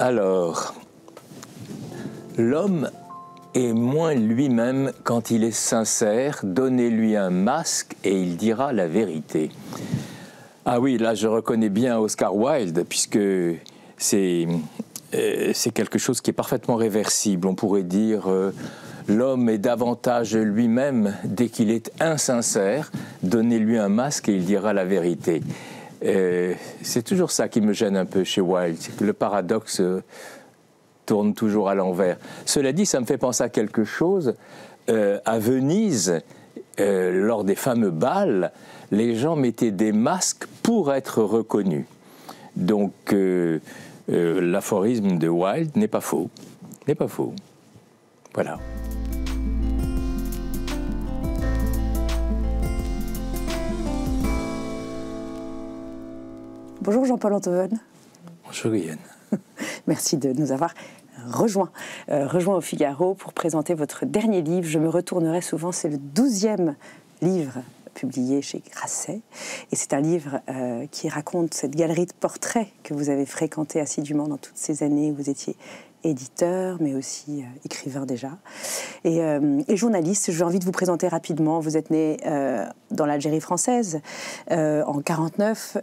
Alors, l'homme est moins lui-même quand il est sincère. Donnez-lui un masque et il dira la vérité. Ah oui, là je reconnais bien Oscar Wilde, puisque c'est quelque chose qui est parfaitement réversible. On pourrait dire l'homme est davantage lui-même dès qu'il est insincère. Donnez-lui un masque et il dira la vérité. C'est toujours ça qui me gêne un peu chez Wilde, c'est que le paradoxe tourne toujours à l'envers. Cela dit, ça me fait penser à quelque chose. À Venise, lors des fameux bals, les gens mettaient des masques pour être reconnus. Donc, l'aphorisme de Wilde n'est pas faux. N'est pas faux. Voilà. Bonjour Jean-Paul Antoven. Bonjour Yann. Merci de nous avoir rejoint au Figaro pour présenter votre dernier livre. Je me retournerai souvent, c'est le 12e livre publié chez Grasset. Et c'est un livre qui raconte cette galerie de portraits que vous avez fréquentée assidûment dans toutes ces années où vous étiez éditeur, mais aussi écrivain déjà, et journaliste. J'ai envie de vous présenter rapidement. Vous êtes né dans l'Algérie française en 1949,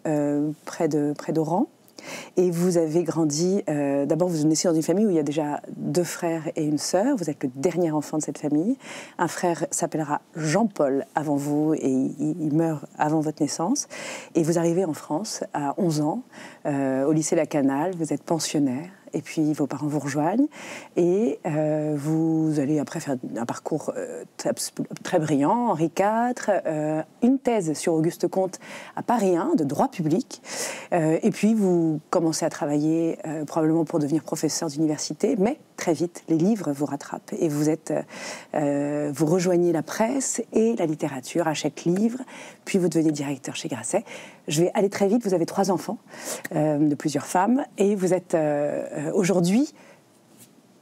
près d'Oran. Et vous avez grandi, d'abord vous naissez dans une famille où il y a déjà 2 frères et une sœur. Vous êtes le dernier enfant de cette famille. Un frère s'appellera Jean-Paul avant vous et il meurt avant votre naissance. Et vous arrivez en France à 11 ans, au lycée La Canale, vous êtes pensionnaire. Et puis vos parents vous rejoignent et vous allez après faire un parcours très brillant, Henri IV, une thèse sur Auguste Comte à Paris 1 de droit public. Et puis vous commencez à travailler probablement pour devenir professeur d'université, mais très vite les livres vous rattrapent et vous rejoignez la presse et la littérature, Hachette Livre, puis vous devenez directeur chez Grasset. Je vais aller très vite, vous avez 3 enfants de plusieurs femmes et vous êtes aujourd'hui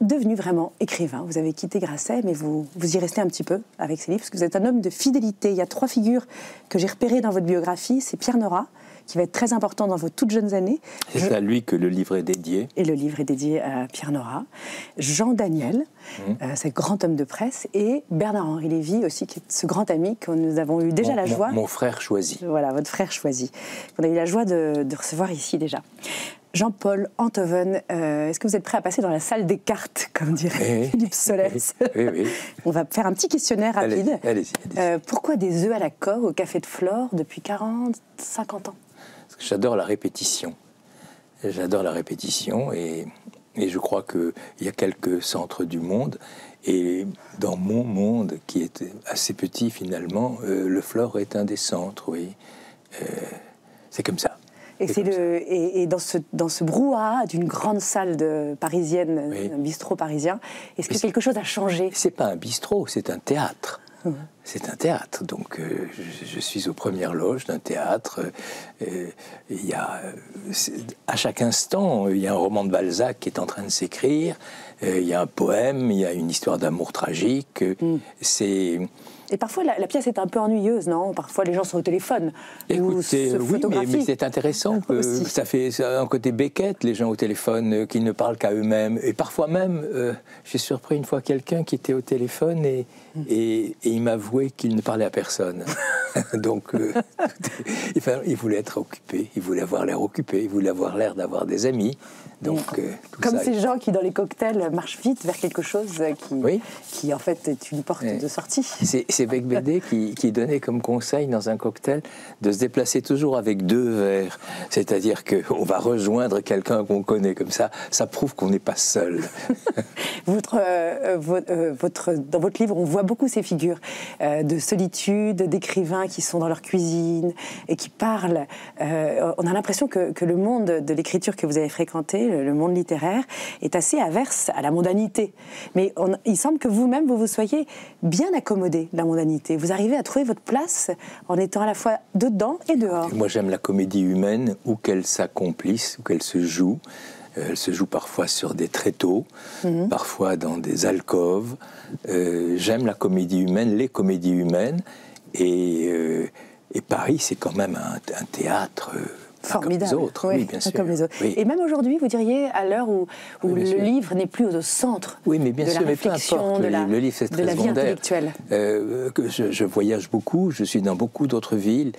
devenu vraiment écrivain. Vous avez quitté Grasset, mais vous y restez un petit peu avec ces livres, parce que vous êtes un homme de fidélité. Il y a 3 figures que j'ai repérées dans votre biographie. C'est Pierre Nora, qui va être très important dans vos toutes jeunes années. C'est à lui que le livre est dédié. Et le livre est dédié à Pierre Nora. Jean Daniel, c'est grand homme de presse, et Bernard-Henri Lévy aussi, qui est ce grand ami que nous avons eu déjà la joie... Mon frère choisi. Voilà, votre frère choisi. On a eu la joie de recevoir ici déjà. Jean-Paul Antoven, est-ce que vous êtes prêt à passer dans la salle des cartes, comme dirait Philippe Solers? Oui. On va faire un petit questionnaire rapide. Allez-y. Pourquoi des œufs à la coque au Café de Flore depuis 40, 50 ans? Parce que j'adore la répétition. J'adore la répétition et je crois qu'il y a quelques centres du monde. Et dans mon monde, qui est assez petit finalement, le Flore est un des centres, oui. C'est comme ça. Et dans ce brouhaha d'une grande salle parisienne, oui. Un bistrot parisien, est-ce que quelque chose a changé? C'est pas un bistrot, c'est un théâtre. C'est un théâtre, donc je suis aux premières loges d'un théâtre. Il y a, à chaque instant, il y a un roman de Balzac qui est en train de s'écrire, il y a un poème, il y a une histoire d'amour tragique. Et parfois, la pièce est un peu ennuyeuse, non? Parfois, les gens sont au téléphone. Écoutez, oui, mais c'est intéressant. Ça fait un côté Beckett, les gens au téléphone qui ne parlent qu'à eux-mêmes. Et parfois même, j'ai surpris une fois quelqu'un qui était au téléphone et il m'avouait qu'il ne parlait à personne. Donc, il voulait être occupé, il voulait avoir l'air occupé, il voulait avoir l'air d'avoir des amis. Donc, comme ces gens qui, dans les cocktails, marchent vite vers quelque chose qui en fait, est une porte de sortie. C'est Becbédé qui donnait comme conseil dans un cocktail de se déplacer toujours avec 2 verres. C'est-à-dire qu'on va rejoindre quelqu'un qu'on connaît comme ça. Ça prouve qu'on n'est pas seul. Dans votre livre, on voit beaucoup ces figures de solitude, d'écrivains qui sont dans leur cuisine et qui parlent. On a l'impression que le monde de l'écriture que vous avez fréquenté, le monde littéraire, est assez averse à la mondanité. Mais il semble que vous-même, vous soyez bien accommodé de la mondanité. Vous arrivez à trouver votre place en étant à la fois dedans et dehors. Moi, j'aime la comédie humaine, où qu'elle s'accomplisse, où qu'elle se joue. Elle se joue parfois sur des tréteaux, parfois dans des alcôves. J'aime la comédie humaine, les comédies humaines. Et Paris, c'est quand même un théâtre Formidable. Comme les autres, oui, bien sûr. Comme les autres. Oui. Et même aujourd'hui, vous diriez, à l'heure où Oui, le sûr. livre n'est plus au centre Oui, mais bien de sûr, la mais peu réflexion, importe, le livre c'est de très la vie secondaire. intellectuelle. Je voyage beaucoup, je suis dans beaucoup d'autres villes,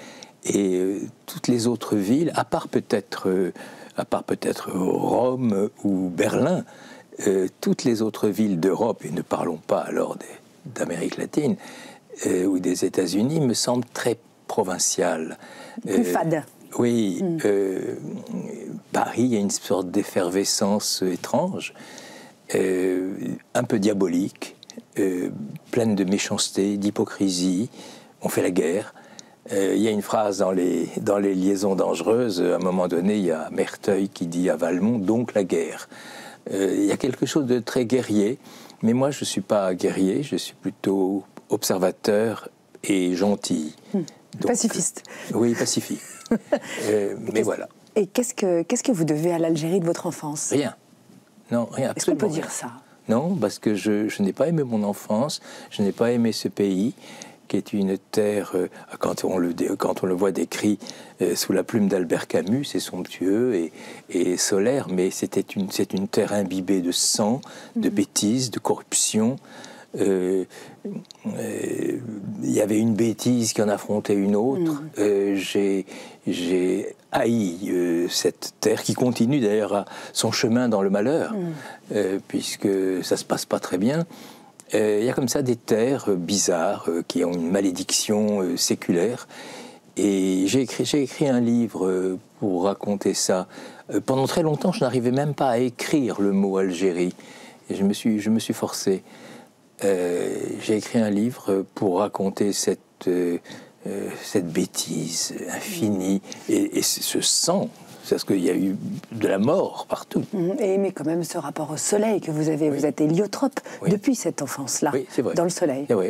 et toutes les autres villes, à part peut-être Rome ou Berlin, toutes les autres villes d'Europe, et ne parlons pas alors d'Amérique latine ou des États-Unis, me semblent très provinciales. Plus fades. Oui, Paris, il y a une sorte d'effervescence étrange, un peu diabolique, pleine de méchanceté, d'hypocrisie. On fait la guerre. Il y a une phrase dans les liaisons dangereuses, à un moment donné, il y a Merteuil qui dit à Valmont, donc la guerre. Il y a quelque chose de très guerrier, mais moi je ne suis pas guerrier, je suis plutôt observateur et gentil. Donc, pacifiste. Oui, pacifique. Mais voilà. Et qu'est-ce que vous devez à l'Algérie de votre enfance? Rien. Non, rien. Est-ce qu'on peut Absolument dire rien. ça? Non, parce que je n'ai pas aimé mon enfance, je n'ai pas aimé ce pays, qui est une terre, quand on le voit décrit sous la plume d'Albert Camus, c'est somptueux et solaire, mais c'est une terre imbibée de sang, de bêtises, de corruption. Il y avait une bêtise qui en affrontait une autre. J'ai haï cette terre qui continue d'ailleurs son chemin dans le malheur, puisque ça se passe pas très bien. Il y a comme ça des terres bizarres qui ont une malédiction séculaire. Et j'ai écrit un livre pour raconter ça. Pendant très longtemps, je n'arrivais même pas à écrire le mot Algérie. Et je me suis forcé. J'ai écrit un livre pour raconter cette bêtise infinie et ce sang. Parce qu'il y a eu de la mort partout. Mais quand même ce rapport au soleil que vous avez, vous êtes héliotrope depuis cette enfance-là, oui, c'est vrai. dans le soleil. Oui,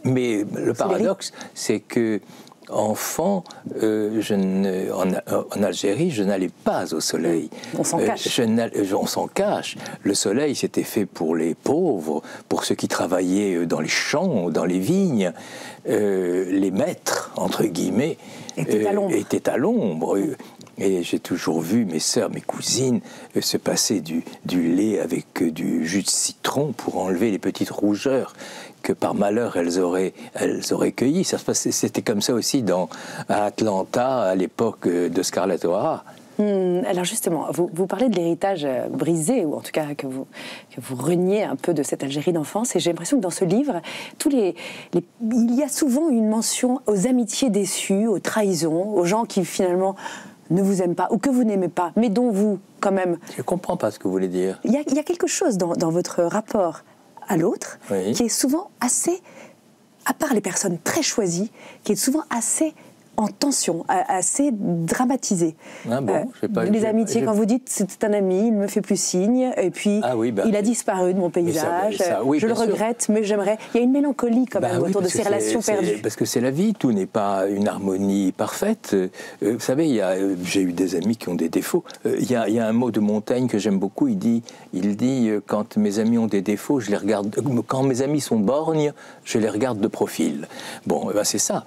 mais le paradoxe, c'est que enfant, en Algérie, je n'allais pas au soleil. On s'en cache. On s'en cache. Le soleil, c'était fait pour les pauvres, pour ceux qui travaillaient dans les champs, dans les vignes. Les maîtres, entre guillemets, étaient à l'ombre. Et j'ai toujours vu mes sœurs, mes cousines, se passer du lait avec du jus de citron pour enlever les petites rougeurs que par malheur elles auraient cueillies. C'était comme ça aussi à Atlanta, à l'époque de Scarlett O'Hara. Alors justement, vous parlez de l'héritage brisé, ou en tout cas que vous reniez un peu de cette Algérie d'enfance, et j'ai l'impression que dans ce livre, il y a souvent une mention aux amitiés déçues, aux trahisons, aux gens qui finalement ne vous aiment pas, ou que vous n'aimez pas, mais dont vous, quand même... Je ne comprends pas ce que vous voulez dire. Il y a quelque chose dans votre rapport à l'autre qui est souvent assez, à part les personnes très choisies, qui est souvent assez en tension, assez dramatisé. Ah bon, les amitiés, quand vous dites c'est un ami, il ne me fait plus signe, et puis il a disparu de mon paysage, je le regrette, mais j'aimerais... Il y a une mélancolie quand même autour de ces relations perdues. Parce que c'est la vie, tout n'est pas une harmonie parfaite. Vous savez, j'ai eu des amis qui ont des défauts. Il y a un mot de Montaigne que j'aime beaucoup, il dit quand mes amis ont des défauts, je les regarde, quand mes amis sont borgnes, je les regarde de profil. Bon, c'est ça.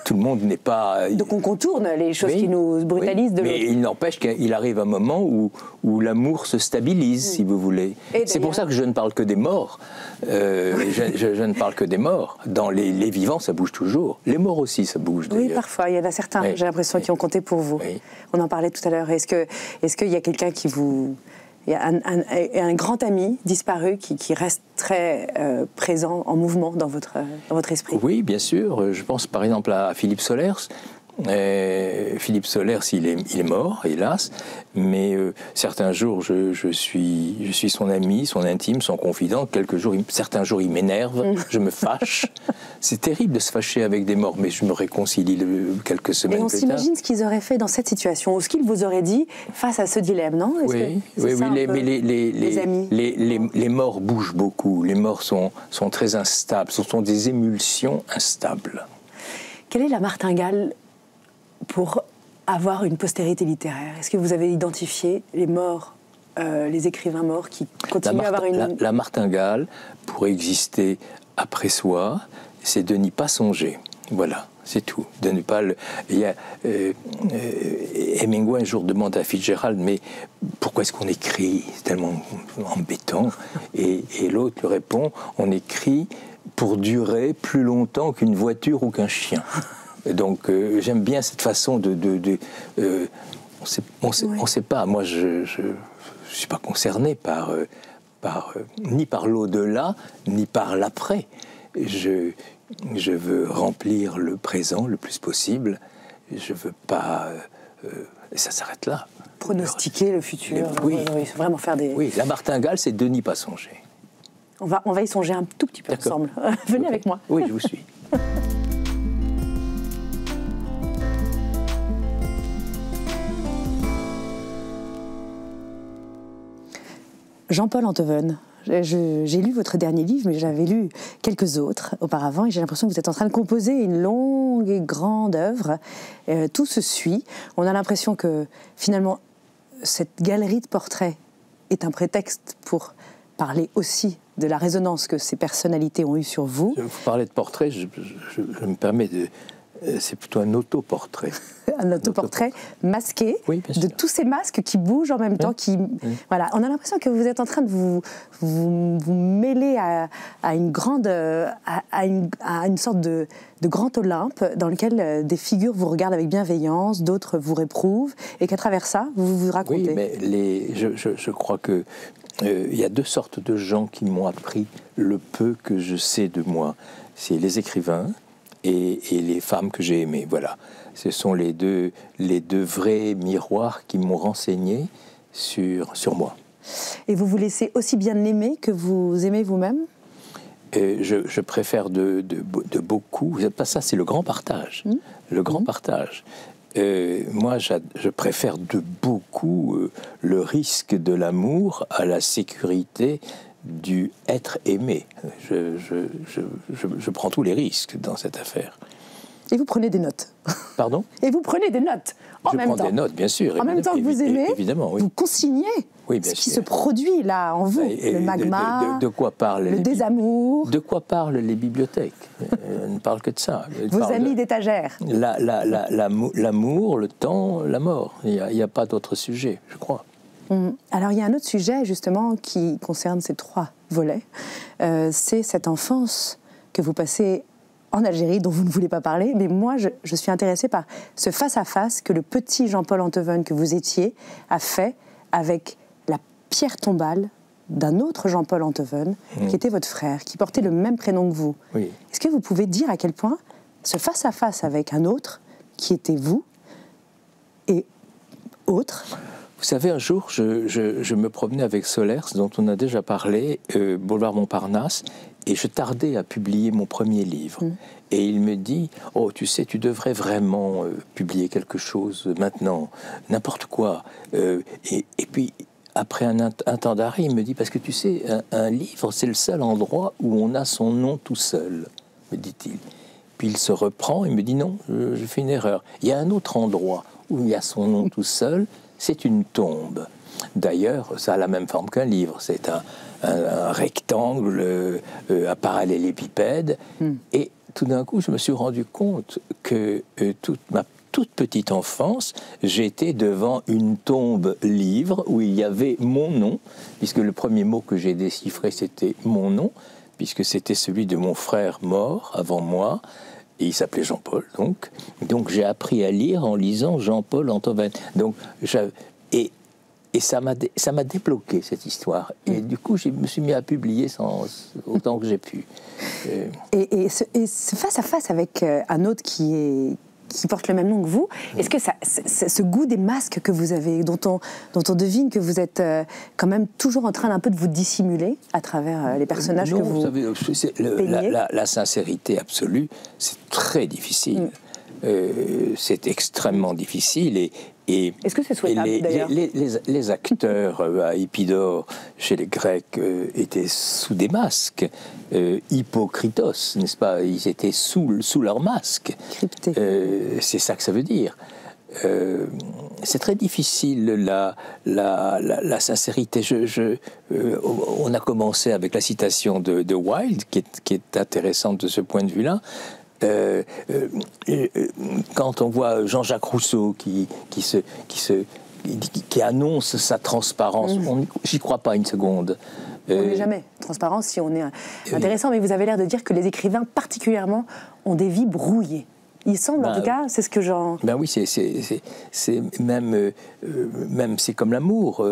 Tout le monde n'est pas... Donc on contourne les choses qui nous brutalisent de l'autre. Mais il n'empêche qu'il arrive un moment où l'amour se stabilise, si vous voulez. C'est pour ça que je ne parle que des morts. Je ne parle que des morts. Dans les vivants, ça bouge toujours. Les morts aussi, ça bouge d'ailleurs. Oui, parfois. Il y en a certains, j'ai l'impression, qui ont compté pour vous. Oui. On en parlait tout à l'heure. Est-ce qu'il y a quelqu'un qui vous... Il y a un grand ami disparu qui reste très présent, en mouvement dans votre esprit. Oui, bien sûr. Je pense par exemple à Philippe Solers. Philippe Solers, il est mort, hélas, mais certains jours, je suis son ami, son intime, son confident. Certains jours, il m'énerve, je me fâche. C'est terrible de se fâcher avec des morts, mais je me réconcilie quelques semaines plus tard. Et on s'imagine ce qu'ils auraient fait dans cette situation, ou ce qu'ils vous auraient dit face à ce dilemme, non? Oui, les morts bougent beaucoup. Les morts sont très instables. Ce sont des émulsions instables. Quelle est la martingale pour avoir une postérité littéraire? Est-ce que vous avez identifié les morts, les écrivains morts qui continuent à avoir une... La martingale, pour exister après soi, c'est de n'y pas songer. Voilà, c'est tout. De ne pas il y a, Hemingway un jour demande à Fitzgerald, mais pourquoi est-ce qu'on écrit? C'est tellement embêtant. Et l'autre lui répond, on écrit pour durer plus longtemps qu'une voiture ou qu'un chien. Donc j'aime bien cette façon on sait pas. Moi, je suis pas concerné ni par l'au-delà, ni par l'après. Je veux remplir le présent le plus possible. Je veux pas... et ça s'arrête là. Pronostiquer le futur. Oui. Vraiment faire des... Oui, la martingale, c'est de n'y pas songer. On va y songer un tout petit peu ensemble. Venez avec moi. Oui, je vous suis. Jean-Paul Enthoven, j'ai lu votre dernier livre, mais j'avais lu quelques autres auparavant, et j'ai l'impression que vous êtes en train de composer une longue et grande œuvre. Tout se suit. On a l'impression que, finalement, cette galerie de portraits est un prétexte pour parler aussi de la résonance que ces personnalités ont eue sur vous. Vous parlez de portraits, je me permets de... C'est plutôt un autoportrait. Un autoportrait masqué, oui, de tous ces masques qui bougent en même temps. Voilà. On a l'impression que vous êtes en train de vous mêler à une grande, à une sorte de grand Olympe dans lequel des figures vous regardent avec bienveillance, d'autres vous réprouvent, et qu'à travers ça, vous vous racontez. Oui, mais je crois que il y a deux sortes de gens qui m'ont appris le peu que je sais de moi. C'est les écrivains et les femmes que j'ai aimées. Voilà. Ce sont les deux vrais miroirs qui m'ont renseigné sur moi. Et vous vous laissez aussi bien aimer que vous aimez vous-même ? Je préfère de beaucoup. Ça, c'est le grand partage. Le grand partage. Moi, je préfère de beaucoup le risque de l'amour à la sécurité du être aimé. Je prends tous les risques dans cette affaire. Et vous prenez des notes. Pardon ? Et vous prenez des notes en même temps. Je prends des notes, bien sûr. En même temps que vous aimez, évidemment, oui. vous consignez ce qui se produit là en vous. Le magma, de quoi parlent le désamour. De quoi parlent les bibliothèques ? On ne parle que de ça. Vos amis d'étagère. L'amour, le temps, la mort. Il n'y a pas d'autre sujet, je crois. Alors il y a un autre sujet justement qui concerne ces trois volets. C'est cette enfance que vous passez en Algérie, dont vous ne voulez pas parler, mais moi je suis intéressée par ce face-à-face que le petit Jean-Paul Enthoven que vous étiez a fait avec la pierre tombale d'un autre Jean-Paul Enthoven, qui était votre frère, qui portait le même prénom que vous. Oui. Est-ce que vous pouvez dire à quel point ce face-à-face avec un autre, qui était vous, et autre... Vous savez, un jour, je me promenais avec Solers, dont on a déjà parlé, boulevard Montparnasse, et je tardais à publier mon premier livre. Et il me dit, « Oh, tu sais, tu devrais vraiment publier quelque chose maintenant, n'importe quoi. » Et puis, après un temps d'arrêt, il me dit, « Parce que tu sais, un livre, c'est le seul endroit où on a son nom tout seul, me dit-il. » Puis il se reprend et me dit, « Non, je fais une erreur. Il y a un autre endroit où il y a son nom tout seul, c'est une tombe. D'ailleurs, ça a la même forme qu'un livre. C'est un rectangle à parallélépipède. Et tout d'un coup, je me suis rendu compte que ma toute petite enfance, j'étais devant une tombe livre où il y avait mon nom, puisque le premier mot que j'ai déchiffré, c'était mon nom, puisque c'était celui de mon frère mort avant moi. Et il s'appelait Jean-Paul, donc. Donc j'ai appris à lire en lisant Jean-Paul Enthoven. Donc, et ça m'a débloqué, cette histoire. Et du coup, je me suis mis à publier autant que j'ai pu. Et ce face-à-face avec un autre qui porte le même nom que vous, est-ce que ce goût des masques que vous avez, dont on devine que vous êtes quand même toujours en train d'un peu de vous dissimuler à travers les personnages que vous peignez. La sincérité absolue, c'est très difficile. C'est extrêmement difficile et est-ce que c'est souhaitable d'ailleurs ? Les acteurs à Épidore, chez les Grecs, étaient sous des masques. Hypocritos, n'est-ce pas ? Ils étaient sous leur masque. Cryptés. C'est ça que ça veut dire. C'est très difficile la sincérité. On a commencé avec la citation de Wilde, qui est intéressante de ce point de vue-là. Quand on voit Jean-Jacques Rousseau qui annonce sa transparence, j'y crois pas une seconde. On n'est jamais transparent si on est intéressant, mais vous avez l'air de dire que les écrivains particulièrement ont des vies brouillées. Il semble, en tout cas, c'est ce que j'en... Ben oui, c'est même c'est comme l'amour.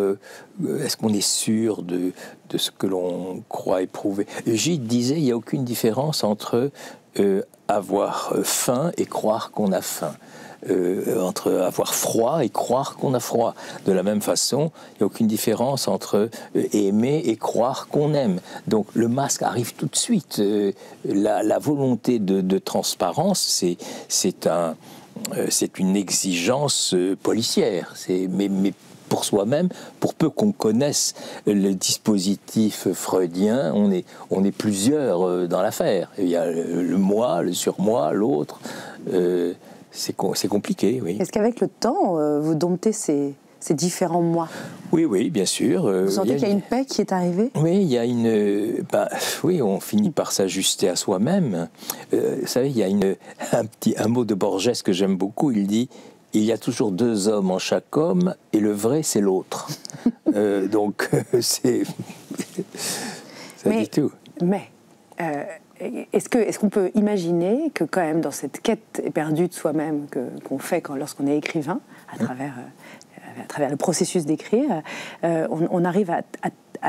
Est-ce qu'on est sûr de ce que l'on croit éprouver? Gide disait, il n'y a aucune différence entre avoir faim et croire qu'on a faim. Entre avoir froid et croire qu'on a froid. De la même façon, il n'y a aucune différence entre aimer et croire qu'on aime. Donc le masque arrive tout de suite. La volonté de transparence, c'est une exigence policière. Mais pour soi-même, pour peu qu'on connaisse le dispositif freudien, on est plusieurs dans l'affaire. Il y a le moi, le surmoi, l'autre. C'est compliqué, oui. Est-ce qu'avec le temps, vous domptez ces différents moi? Oui, bien sûr. Vous sentez qu'il y a une paix qui est arrivée? Oui, il y a oui, on finit par s'ajuster à soi-même. Vous savez, il y a un mot de Borges que j'aime beaucoup. Il dit: il y a toujours deux hommes en chaque homme, et le vrai, c'est l'autre. Donc, c'est... ça dit tout. Mais... Est-ce qu'on peut imaginer que quand même dans cette quête éperdue de soi-même qu'on fait lorsqu'on est écrivain, à travers le processus d'écrire, on arrive à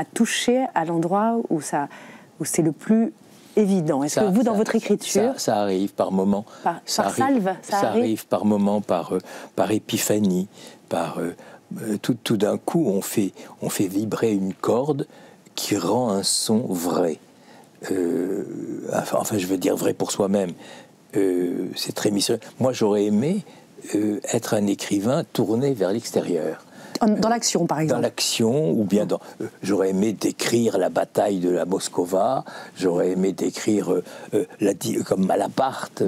toucher à l'endroit où c'est le plus évident? Est-ce que vous, dans votre écriture... Ça arrive par moments. Ça arrive par moments, par épiphanie, tout d'un coup, on fait vibrer une corde qui rend un son vrai. Enfin, je veux dire vrai pour soi-même. C'est très mystérieux. Moi, j'aurais aimé être un écrivain tourné vers l'extérieur. Dans l'action, par exemple. Dans l'action, ou bien j'aurais aimé décrire la bataille de la Moskova, j'aurais aimé décrire, comme Malaparte,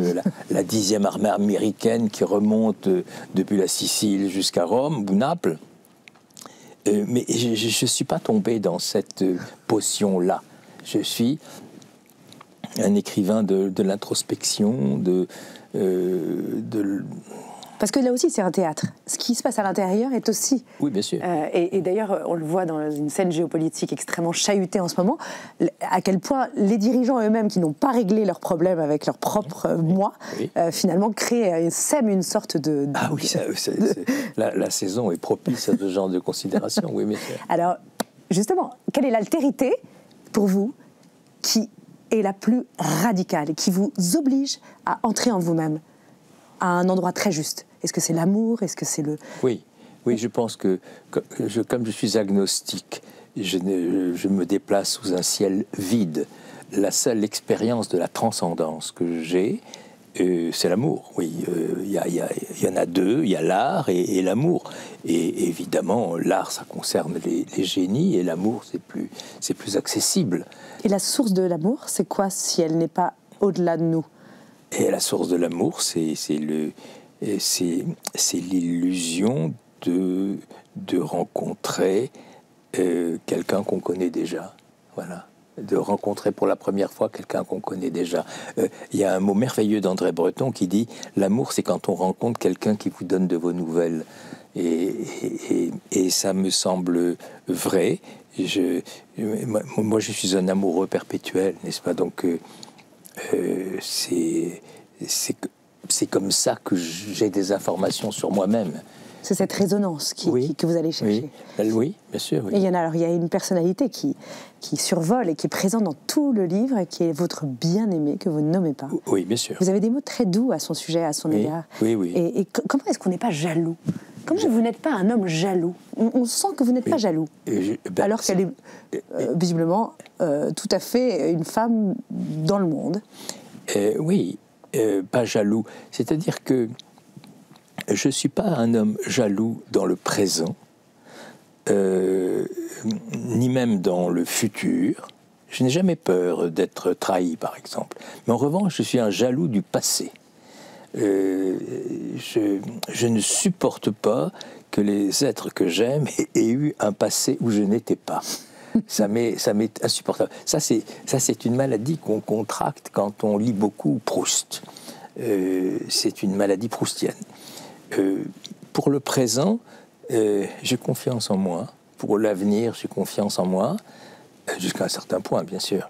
la 10e armée américaine qui remonte depuis la Sicile jusqu'à Rome ou Naples. Mais je ne suis pas tombé dans cette potion-là. Je suis un écrivain de l'introspection, Parce que là aussi, c'est un théâtre. Ce qui se passe à l'intérieur est aussi... Oui, bien sûr. Et d'ailleurs, on le voit dans une scène géopolitique extrêmement chahutée en ce moment, à quel point les dirigeants eux-mêmes, qui n'ont pas réglé leurs problèmes avec leur propre moi, finalement sèment une sorte de... Ah oui, la saison est propice à ce genre de considération, oui, bien sûr. Alors, justement, quelle est l'altérité, pour vous, qui est la plus radicale, qui vous oblige à entrer en vous-même, à un endroit très juste? Est-ce que c'est l'amour? Est-ce que c'est le... Oui, je pense que comme je suis agnostique, je me déplace sous un ciel vide. La seule expérience de la transcendance que j'ai, c'est l'amour. Oui, il y en a deux, il y a l'art et l'amour. Et évidemment, l'art, ça concerne les génies, et l'amour, c'est plus accessible. Et la source de l'amour, c'est quoi si elle n'est pas au-delà de nous? Et la source de l'amour, c'est l'illusion de rencontrer quelqu'un qu'on connaît déjà. Voilà. De rencontrer pour la première fois quelqu'un qu'on connaît déjà. Il y a un mot merveilleux d'André Breton qui dit « L'amour, c'est quand on rencontre quelqu'un qui vous donne de vos nouvelles ». Et ça me semble vrai. Moi, je suis un amoureux perpétuel, n'est-ce pas? Donc, c'est comme ça que j'ai des informations sur moi-même. C'est cette résonance que vous allez chercher. Oui, bien sûr. Oui. Et il y a une personnalité qui survole et qui est présente dans tout le livre, qui est votre bien-aimé, que vous ne nommez pas. Oui, bien sûr. Vous avez des mots très doux à son sujet, à son égard. Oui. Et comment est-ce qu'on n'est pas jaloux? Comment vous n'êtes pas un homme jaloux? On sent que vous n'êtes pas jaloux. Alors qu'elle est visiblement tout à fait une femme dans le monde. Oui, pas jaloux. C'est-à-dire que je ne suis pas un homme jaloux dans le présent, ni même dans le futur. Je n'ai jamais peur d'être trahi, par exemple. Mais en revanche, je suis un jaloux du passé. Je ne supporte pas que les êtres que j'aime aient eu un passé où je n'étais pas. Ça m'est insupportable. Ça, c'est une maladie qu'on contracte quand on lit beaucoup Proust. C'est une maladie proustienne. Pour le présent, j'ai confiance en moi. Pour l'avenir, j'ai confiance en moi, jusqu'à un certain point, bien sûr.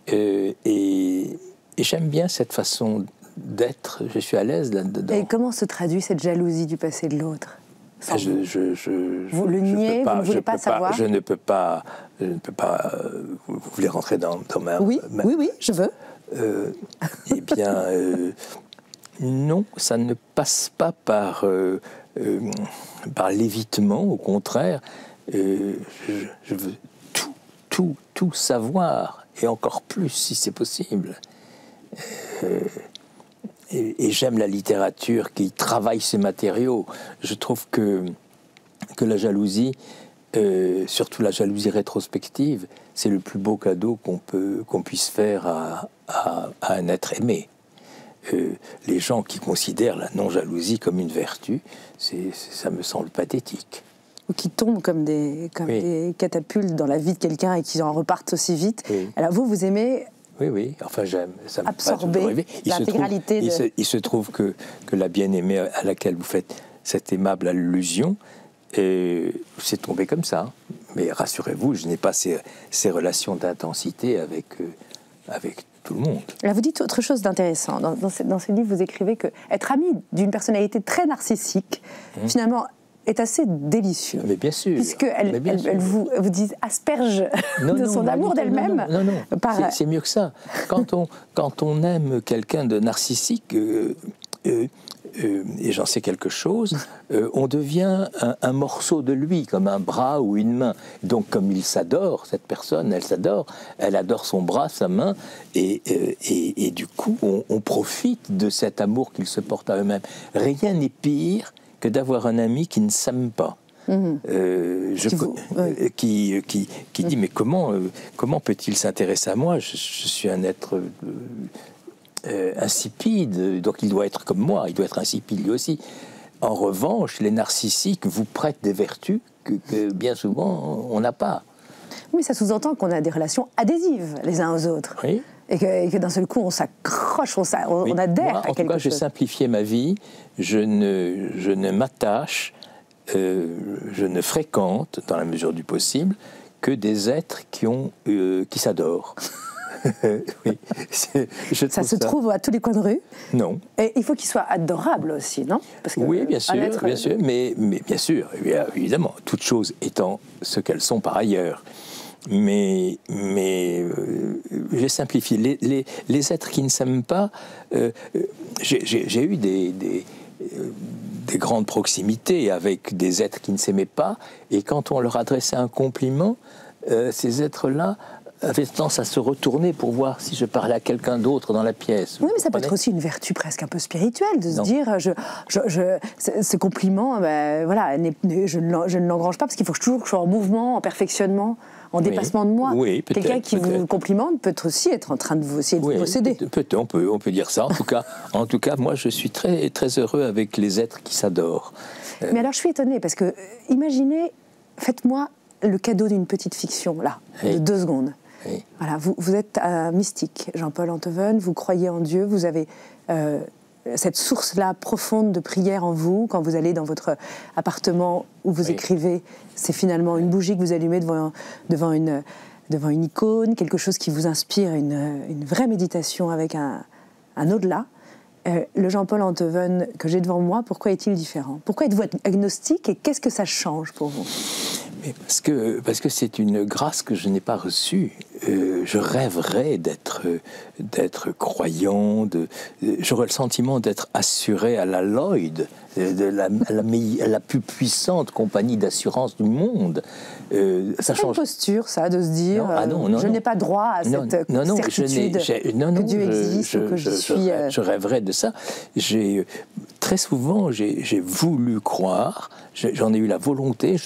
Et j'aime bien cette façon d'être. Je suis à l'aise là-dedans. Et comment se traduit cette jalousie du passé de l'autre? Vous le niez, vous ne voulez pas savoir? Je ne peux pas. Vous voulez rentrer dans ma... Oui, oui, je veux. Eh bien, non, ça ne passe pas par l'évitement, au contraire. Je veux tout savoir, et encore plus si c'est possible. Et j'aime la littérature qui travaille ses matériaux. Je trouve que la jalousie, surtout la jalousie rétrospective, c'est le plus beau cadeau qu'on puisse faire à un être aimé. Les gens qui considèrent la non-jalousie comme une vertu, ça me semble pathétique. Ou qui tombent comme des catapultes dans la vie de quelqu'un et qui en repartent aussi vite. Oui. Alors vous aimez... Oui, enfin j'aime. Ça absorber l'intégralité de... Il se trouve que la bien-aimée à laquelle vous faites cette aimable allusion, c'est tombé comme ça. Mais rassurez-vous, je n'ai pas ces relations d'intensité avec tout le monde. Là, vous dites autre chose d'intéressant. Dans ce livre, vous écrivez que être ami d'une personnalité très narcissique, finalement, est assez délicieux. Mais bien sûr. Puisqu'elle vous dit asperge de son amour d'elle-même. Non. C'est mieux que ça. Quand on aime quelqu'un de narcissique, et j'en sais quelque chose, on devient un morceau de lui, comme un bras ou une main. Donc, comme il s'adore, cette personne, elle adore son bras, sa main, et du coup, on profite de cet amour qu'ils se portent à eux-mêmes. Rien n'est pire que d'avoir un ami qui ne s'aime pas. Qui dit mais comment peut-il s'intéresser à moi? Je suis un être insipide, donc il doit être comme moi, il doit être insipide lui aussi. En revanche, les narcissiques vous prêtent des vertus que bien souvent on n'a pas. Oui, ça sous-entend qu'on a des relations adhésives les uns aux autres. Oui. Et que d'un seul coup, on s'accroche, on adhère à quelque chose. En tout cas, j'ai simplifié ma vie. Je ne m'attache, je ne fréquente, dans la mesure du possible, que des êtres qui s'adorent. Oui, ça se trouve à tous les coins de rue. Non. Et il faut qu'ils soient adorables aussi, non? Parce que oui, bien sûr, mais bien sûr, évidemment, toutes choses étant ce qu'elles sont par ailleurs. Mais j'ai simplifié. Les êtres qui ne s'aiment pas, j'ai eu des grandes proximités avec des êtres qui ne s'aimaient pas, et quand on leur adressait un compliment, ces êtres-là avaient tendance à se retourner pour voir si je parlais à quelqu'un d'autre dans la pièce. Oui, mais ça peut être aussi une vertu presque un peu spirituelle, de se dire, ce compliment, voilà, je ne l'engrange pas, parce qu'il faut toujours que je sois en mouvement, en perfectionnement, en dépassement de moi. Oui, quelqu'un qui vous complimente peut aussi être en train de vous essayer de vous posséder. On peut dire ça. En tout cas, moi, je suis très, très heureux avec les êtres qui s'adorent. Mais alors, je suis étonnée, parce que, imaginez, faites-moi le cadeau d'une petite fiction, là, de 2 secondes. Oui. Voilà, vous êtes un mystique, Jean-Paul Enthoven, vous croyez en Dieu, vous avez cette source-là profonde de prière en vous. Quand vous allez dans votre appartement où vous écrivez, c'est finalement une bougie que vous allumez devant une icône, quelque chose qui vous inspire une vraie méditation avec un au-delà. Le Jean-Paul Enthoven que j'ai devant moi, pourquoi est-il différent? Pourquoi êtes-vous agnostique et qu'est-ce que ça change pour vous? Mais parce que c'est une grâce que je n'ai pas reçue. Je rêverais d'être croyant. J'aurais le sentiment d'être assuré à la Lloyd, la plus puissante compagnie d'assurance du monde. Ça change. C'est une posture, ça, de se dire je n'ai pas droit à cette certitude que Dieu existe ou que je suis... Je rêverais de ça. Très souvent, j'ai voulu croire, j'en ai eu la volonté,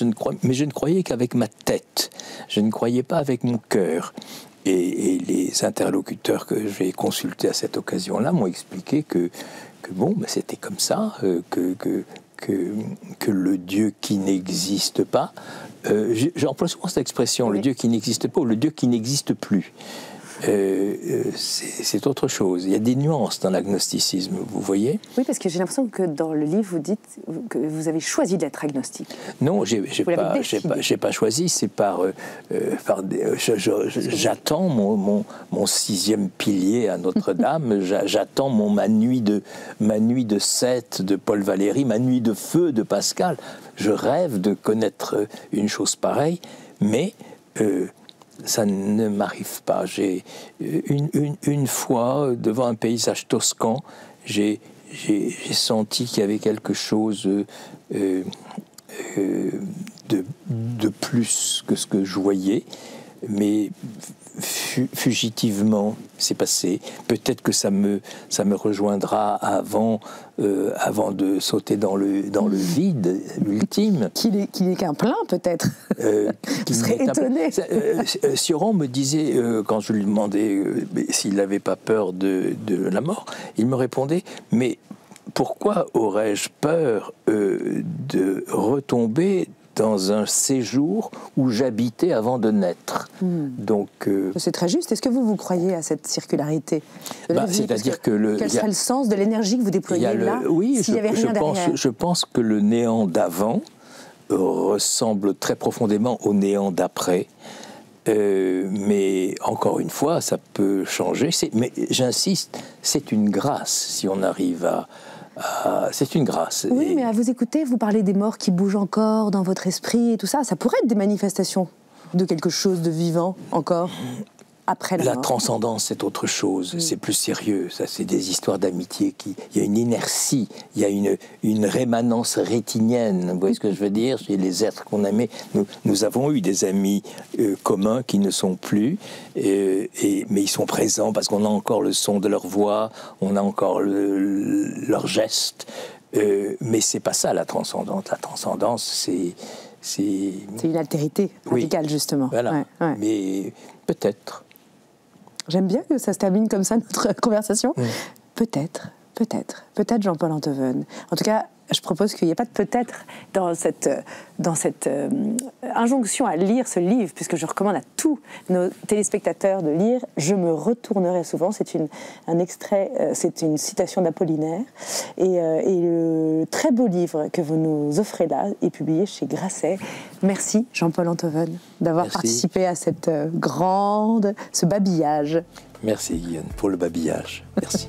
mais je ne croyais qu'avec ma tête. Je ne croyais pas avec mon cœur. Et les interlocuteurs que j'ai consultés à cette occasion-là m'ont expliqué que bon, c'était comme ça, que que le Dieu qui n'existe pas, j'emploie souvent cette expression, le Dieu qui n'existe pas ou le Dieu qui n'existe plus. C'est autre chose. Il y a des nuances dans l'agnosticisme, vous voyez? Oui, parce que j'ai l'impression que dans le livre, vous dites que vous avez choisi d'être agnostique. Non, j'ai pas choisi. C'est j'attends mon 6e pilier à Notre-Dame. J'attends ma nuit de Sète de Paul Valéry, ma nuit de feu de Pascal. Je rêve de connaître une chose pareille, mais ça ne m'arrive pas. J'ai une fois, devant un paysage toscan, j'ai senti qu'il y avait quelque chose de plus que ce que je voyais, mais fugitivement, c'est passé. Peut-être que ça me rejoindra avant de sauter dans le vide ultime. Qui n'est qu'un plein, peut-être. Vous serez étonné. Sioran me disait, quand je lui demandais s'il n'avait pas peur de la mort, il me répondait, mais pourquoi aurais-je peur de retomber dans un séjour où j'habitais avant de naître. Donc, c'est très juste. Est-ce que vous croyez à cette circularité? C'est-à-dire quel serait le sens de l'énergie que vous déployez là, s'il n'y avait rien derrière? Je pense que le néant d'avant ressemble très profondément au néant d'après. Mais encore une fois, ça peut changer. Mais j'insiste, c'est une grâce si on arrive à... c'est une grâce. Oui, mais à vous écouter, vous parlez des morts qui bougent encore dans votre esprit et tout ça. Ça pourrait être des manifestations de quelque chose de vivant encore après la mort. La transcendance, c'est autre chose. C'est plus sérieux. Ça, c'est des histoires d'amitié. Il y a une inertie, il y a une rémanence rétinienne. Vous voyez ce que je veux dire? Chez les êtres qu'on aimait. Nous avons eu des amis communs qui ne sont plus, mais ils sont présents parce qu'on a encore le son de leur voix, on a encore leurs gestes. Mais c'est pas ça la transcendance. La transcendance, c'est une altérité radicale, justement. Voilà. Ouais. Mais peut-être. J'aime bien que ça se termine comme ça, notre conversation. Peut-être Jean-Paul Enthoven. En tout cas, je propose qu'il n'y ait pas de peut-être dans cette injonction à lire ce livre, puisque je recommande à tous nos téléspectateurs de lire. Je me retournerai souvent. C'est un extrait, c'est une citation d'Apollinaire. Et le très beau livre que vous nous offrez là est publié chez Grasset. Merci Jean-Paul Enthoven d'avoir participé à ce babillage. Merci Guyane pour le babillage. Merci.